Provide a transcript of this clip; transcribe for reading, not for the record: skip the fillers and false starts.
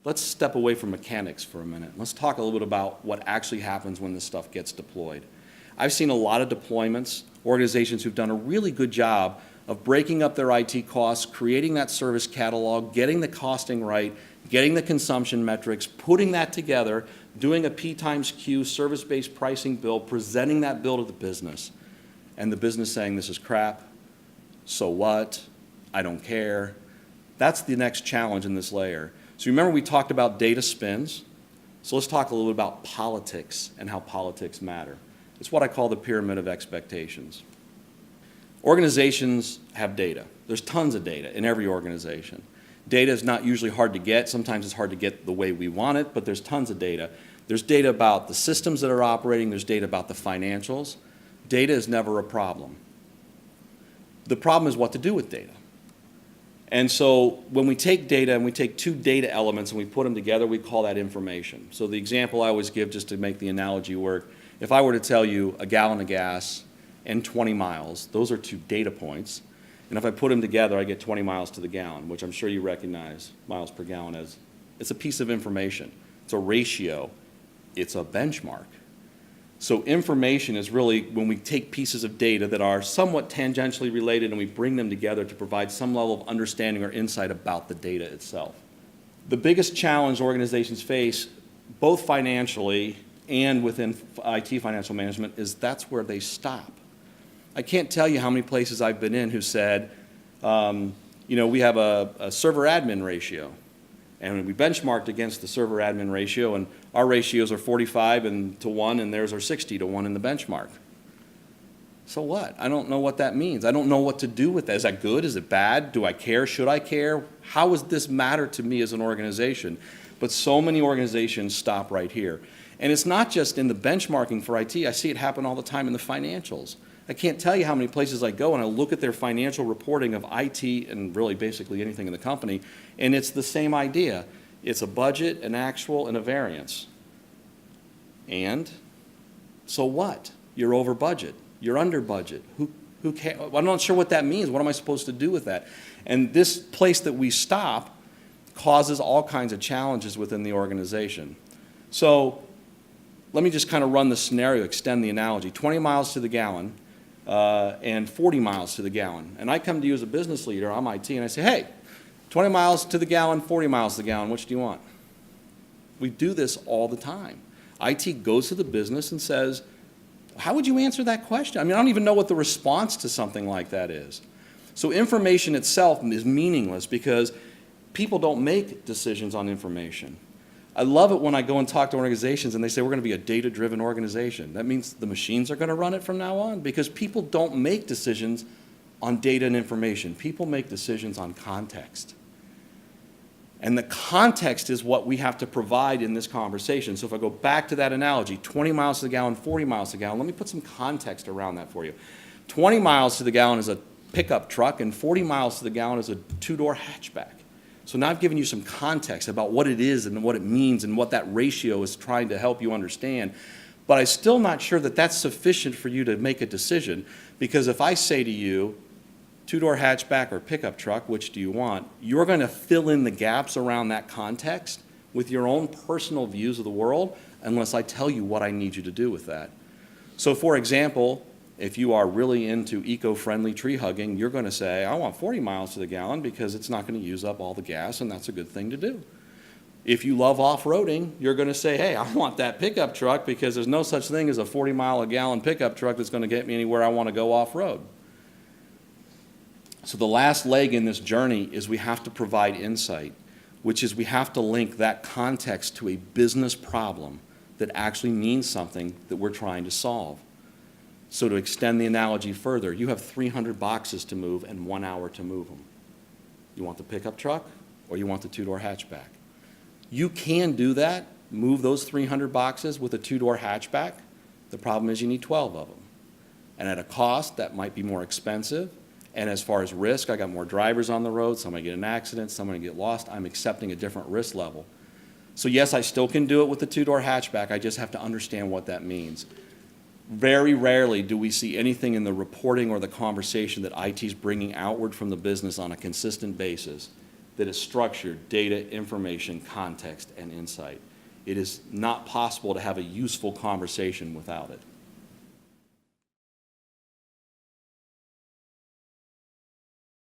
Let's step away from mechanics for a minute. Let's talk a little bit about what actually happens when this stuff gets deployed. I've seen a lot of deployments, organizations who've done a really good job of breaking up their IT costs, creating that service catalog, getting the costing right, getting the consumption metrics, putting that together, doing a P times Q service-based pricing bill, presenting that bill to the business, and the business saying, this is crap, so what, I don't care. That's the next challenge in this layer. So remember we talked about data spins, so let's talk a little bit about politics and how politics matter. It's what I call the pyramid of expectations. Organizations have data. There's tons of data in every organization. Data is not usually hard to get. Sometimes it's hard to get the way we want it, but there's tons of data. There's data about the systems that are operating. There's data about the financials. Data is never a problem. The problem is what to do with data. And so when we take data and we take two data elements and we put them together, we call that information. So the example I always give, just to make the analogy work, if I were to tell you a gallon of gas and 20 miles, those are two data points. And if I put them together, I get 20 miles to the gallon, which I'm sure you recognize miles per gallon as. It's a piece of information. It's a ratio. It's a benchmark. So information is really when we take pieces of data that are somewhat tangentially related and we bring them together to provide some level of understanding or insight about the data itself. The biggest challenge organizations face, both financially and within IT financial management, is that's where they stop. I can't tell you how many places I've been in who said, we have a server admin ratio. And we benchmarked against the server admin ratio, and our ratios are 45 to 1, and theirs are 60 to 1 in the benchmark. So what? I don't know what that means. I don't know what to do with that. Is that good? Is it bad? Do I care? Should I care? How does this matter to me as an organization? But so many organizations stop right here. And it's not just in the benchmarking for IT. I see it happen all the time in the financials. I can't tell you how many places I go and I look at their financial reporting of IT and really basically anything in the company, and it's the same idea. It's a budget, an actual, and a variance. And so what? You're over budget. You're under budget. Who cares? I'm not sure what that means. What am I supposed to do with that? And this place that we stop causes all kinds of challenges within the organization. So let me just kind of run the scenario, extend the analogy. 20 miles to the gallon. And 40 miles to the gallon. And I come to you as a business leader, I'm IT, and I say, hey, 20 miles to the gallon, 40 miles to the gallon, which do you want? We do this all the time. IT goes to the business and says, how would you answer that question? I mean, I don't even know what the response to something like that is. So information itself is meaningless because people don't make decisions on information. I love it when I go and talk to organizations and they say we're going to be a data-driven organization. That means the machines are going to run it from now on because people don't make decisions on data and information. People make decisions on context. And the context is what we have to provide in this conversation. So if I go back to that analogy, 20 miles to the gallon, 40 miles to the gallon, let me put some context around that for you. 20 miles to the gallon is a pickup truck and 40 miles to the gallon is a two-door hatchback. So now I've given you some context about what it is and what it means and what that ratio is trying to help you understand. But I'm still not sure that that's sufficient for you to make a decision, because if I say to you, two-door hatchback or pickup truck, which do you want? You're going to fill in the gaps around that context with your own personal views of the world unless I tell you what I need you to do with that. So for example, if you are really into eco-friendly tree hugging, you're going to say, I want 40 miles to the gallon because it's not going to use up all the gas, and that's a good thing to do. If you love off-roading, you're going to say, hey, I want that pickup truck because there's no such thing as a 40-mile-a-gallon pickup truck that's going to get me anywhere I want to go off-road. So the last leg in this journey is we have to provide insight, which is we have to link that context to a business problem that actually means something that we're trying to solve. So to extend the analogy further, you have 300 boxes to move and 1 hour to move them. You want the pickup truck or you want the two-door hatchback? You can do that, move those 300 boxes with a two-door hatchback. The problem is you need 12 of them. And at a cost that might be more expensive. And as far as risk, I got more drivers on the road, somebody get in an accident, somebody get lost. I'm accepting a different risk level. So yes, I still can do it with the two-door hatchback. I just have to understand what that means. Very rarely do we see anything in the reporting or the conversation that IT is bringing outward from the business on a consistent basis that is structured, data, information, context, and insight. It is not possible to have a useful conversation without it.